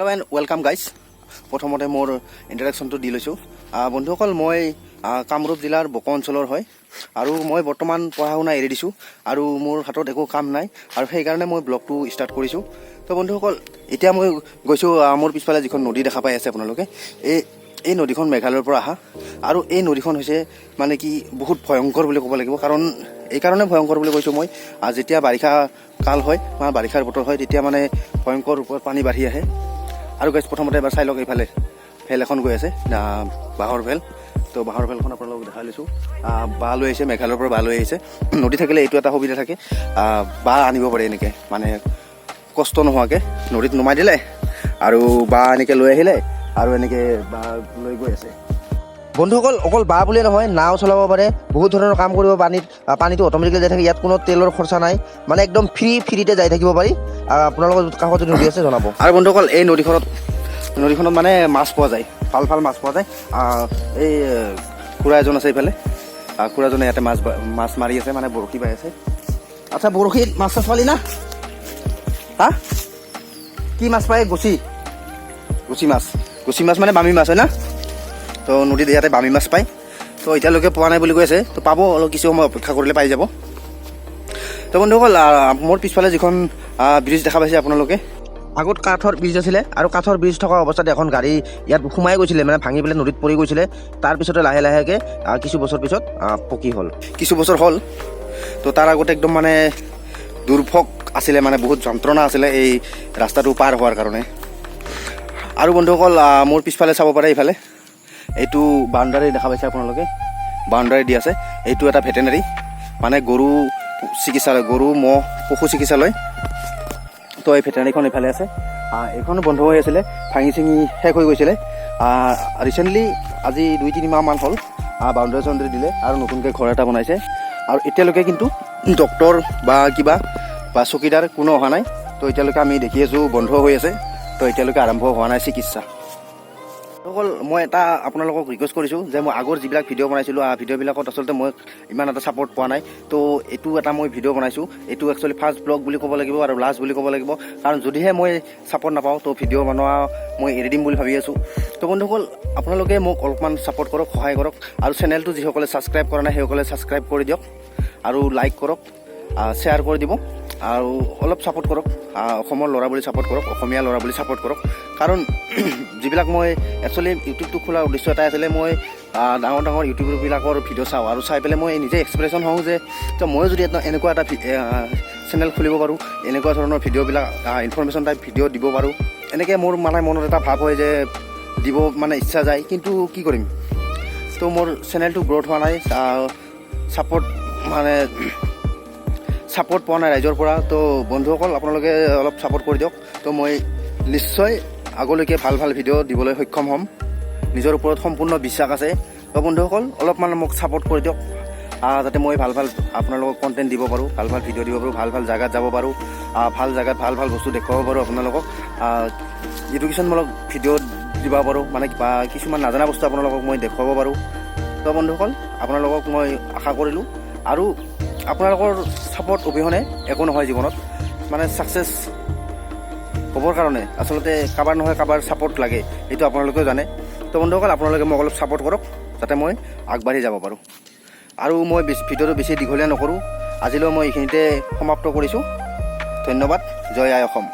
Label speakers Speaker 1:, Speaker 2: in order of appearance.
Speaker 1: Hello' and welcome guys. প্ৰথমতে মোৰ ইণ্ট্ৰডাকশ্যনটো দি লৈছোঁ। বন্ধুসকল, মই কামৰূপ জিলাৰ বক অঞ্চলৰ হয় আৰু মই বৰ্তমান পঢ়া শুনা এৰি দিছোঁ আৰু মোৰ হাতত একো কাম নাই আৰু সেইকাৰণে মই ব্লগটো ষ্টাৰ্ট কৰিছোঁ। তো বন্ধুসকল, এতিয়া মই গৈছোঁ মোৰ পিছফালে যিখন নদী দেখা পাই আছে আপোনালোকে, এই নদীখন মেঘালয়ৰ পৰা অহা আৰু এই নদীখন হৈছে মানে কি বহুত ভয়ংকৰ বুলি ক'ব লাগিব। কাৰণ এইকাৰণে ভয়ংকৰ বুলি কৈছোঁ মই, যেতিয়া বাৰিষা কাল হয় বা বাৰিষাৰ বতৰ হয় তেতিয়া মানে ভয়ংকৰ ৰূপত পানী বাঢ়ি আহে। আৰু গাইজ প্ৰথমতে এবাৰ চাই লওক, এইফালে ভেল এখন গৈ আছে, বাঁহৰ ভেল। তো বাঁহৰ ভেলখন আপোনালোকক দেখাই লৈছোঁ। বাঁহ লৈ আহিছে, মেঘালয়ৰ পৰা বাঁহ লৈ আহিছে। নদী থাকিলে এইটো এটা সুবিধা থাকে, বাঁহ আনিব পাৰে এনেকৈ, মানে কষ্ট নোহোৱাকৈ নদীত নমাই দিলে আৰু বাঁহ এনেকৈ লৈ আহিলে আৰু এনেকৈ বাঁহ লৈ গৈ আছে। বন্ধুসকল, অকল বাঁহ বুলিয়ে নহয়, নাও চলাব পাৰে, বহুত ধৰণৰ কাম কৰিব। পানীটো অট'মেটিকেলি যাই থাকে, ইয়াত কোনো তেলৰ খৰচা নাই, মানে একদম ফ্ৰীতে যাই থাকিব পাৰি। আপোনালোকৰ কাষত যদি নদী আছে জনাব। আৰু বন্ধুসকল, এই নদীখনত মানে মাছ পোৱা যায়, ভাল মাছ পোৱা যায়। এই খুৰা এজন আছে এইফালে, খুৰাজনে ইয়াতে মাছ মাৰি আছে, মানে বৰশী বাই আছে। আচ্ছা, বৰশীত মাছ চাছ পালি না? কি মাছ পায়? গুচি মাছ মানে বামী মাছ হয় না? তো নদীত ইয়াতে বামী মাছ পায়। তো এতিয়ালৈকে পোৱা নাই বুলি কৈ আছে, তো পাব, অলপ কিছু সময় অপেক্ষা কৰিলে পাই যাব। তো বন্ধুসকল, মোৰ পিছফালে যিখন ব্ৰিজ দেখা পাইছে আপোনালোকে, আগত কাঠৰ ব্ৰিজ আছিলে আৰু কাঠৰ ব্ৰিজ থকা অৱস্থাত এখন গাড়ী ইয়াত সোমাই গৈছিলে, মানে ভাঙি পেলাই নদীত পৰি গৈছিলে। তাৰপিছতে লাহেকৈ কিছু বছৰ পিছত পকী হ'ল, কিছু বছৰ হ'ল। তো তাৰ আগতে একদম মানে দুৰ্ভোগ আছিলে, মানে বহুত যন্ত্ৰণা আছিলে এই ৰাস্তাটো পাৰ হোৱাৰ কাৰণে। আৰু বন্ধুসকল, মোৰ পিছফালে চাব পাৰে, এইফালে এইটো বাউণ্ডাৰী দেখা পাইছে আপোনালোকে, বাউণ্ডাৰী দি আছে। এইটো এটা ভেটেনাৰী, মানে গৰু চিকিৎসালয়, গৰু ম'হ পশু চিকিৎসালয়। তো এই ভেটেনাৰীখন এইফালে আছে। এইখনো বন্ধ হৈ আছিলে, ভাঙি চিঙি শেষ হৈ গৈছিলে। ৰিচেণ্টলি আজি 2-3 মাহমান হ'ল বাউণ্ডাৰী দিলে আৰু নতুনকৈ ঘৰ এটা বনাইছে। আৰু এতিয়ালৈকে কিন্তু ডক্তৰ বা কিবা বা চকীদাৰ কোনো অহা নাই। তো এতিয়ালৈকে আমি দেখি আছোঁ বন্ধ হৈ আছে। তো এতিয়ালৈকে আৰম্ভ হোৱা নাই চিকিৎসা। অকল মই এটা আপোনালোকক ৰিকুৱেষ্ট কৰিছোঁ যে মই আগৰ যিবিলাক ভিডিঅ' বনাইছিলোঁ, ভিডিঅ'বিলাকত আচলতে মই ইমান এটা ছাপৰ্ট পোৱা নাই। তো এইটো এটা মই ভিডিঅ' বনাইছোঁ, এইটো একচুৱেলি ফাৰ্ষ্ট ব্লগ বুলি ক'ব লাগিব আৰু লাষ্ট বুলি ক'ব লাগিব। কাৰণ যদিহে মই ছাপৰ্ট নাপাওঁ তো ভিডিঅ' বনোৱা মই এৰি দিম বুলি ভাবি আছোঁ। তো বন্ধুসকল, আপোনালোকে মোক অলপমান ছাপৰ্ট কৰক, সহায় কৰক। আৰু চেনেলটো যিসকলে ছাবস্ক্ৰাইব কৰা নাই সেইসকলে ছাবস্ক্ৰাইব কৰি দিয়ক আৰু লাইক কৰক, শ্বেয়াৰ কৰি দিব আৰু অলপ ছাপৰ্ট কৰক। অসমৰ ল'ৰা বুলি ছাপৰ্ট কৰক, অসমীয়া ল'ৰা বুলি ছাপৰ্ট কৰক। কাৰণ যিবিলাক মই একচুৱেলি ইউটিউবটো খোলাৰ উদ্দেশ্য এটাই আছিলে, মই ডাঙৰ ইউটিউববিলাকৰ ভিডিঅ' চাওঁ আৰু চাই পেলাই মই নিজে এক্সপ্ৰেছন হওঁ যে ময়ো যদি এনেকুৱা এটা চেনেল খুলিব পাৰোঁ, এনেকুৱা ধৰণৰ ভিডিঅ'বিলাক ইনফৰমেশ্যন টাইপ ভিডিঅ' দিব পাৰোঁ। এনেকৈ মোৰ মানে মনত এটা ভাৱ হয় যে দিব মানে ইচ্ছা যায়, কিন্তু কি কৰিম। তো মোৰ চেনেলটো গ্ৰ'থ হোৱা নাই, ছাপৰ্ট পোৱা নাই ৰাইজৰ পৰা। তো বন্ধুসকল, আপোনালোকে অলপ ছাপৰ্ট কৰি দিয়ক। তো মই নিশ্চয় আগলৈকে ভাল ভিডিঅ' দিবলৈ সক্ষম হ'ম, নিজৰ ওপৰত সম্পূৰ্ণ বিশ্বাস আছে। তো বন্ধুসকল, অলপমান মোক ছাপৰ্ট কৰি দিয়ক, যাতে মই ভাল আপোনালোকক কণ্টেণ্ট দিব পাৰোঁ, ভাল ভিডিঅ' দিব পাৰোঁ, ভাল জেগাত যাব পাৰোঁ, ভাল জেগাত ভাল বস্তু দেখুৱাব পাৰোঁ আপোনালোকক, এডুকেশ্যনমূলক ভিডিঅ' দিব পাৰোঁ, মানে কিছুমান নাজানা বস্তু আপোনালোকক মই দেখুৱাব পাৰোঁ। তো বন্ধুসকল, আপোনালোকক মই আশা কৰিলোঁ। আৰু আপোনালোকৰ ছাপৰ্ট অবিহনে একো নহয় জীৱনত, মানে ছাকচেছ হ'বৰ কাৰণে আচলতে কাৰোবাৰ নহয় কাৰোবাৰ ছাপৰ্ট লাগে, এইটো আপোনালোকেও জানে। তো বন্ধুসকল, আপোনালোকে মোক অলপ ছাপৰ্ট কৰক যাতে মই আগবাঢ়ি যাব পাৰোঁ। আৰু মই ভিডিঅ'টো বেছি দীঘলীয়া নকৰোঁ, আজিলৈ মই এইখিনিতে সমাপ্ত কৰিছোঁ। ধন্যবাদ। জয় আই অসম।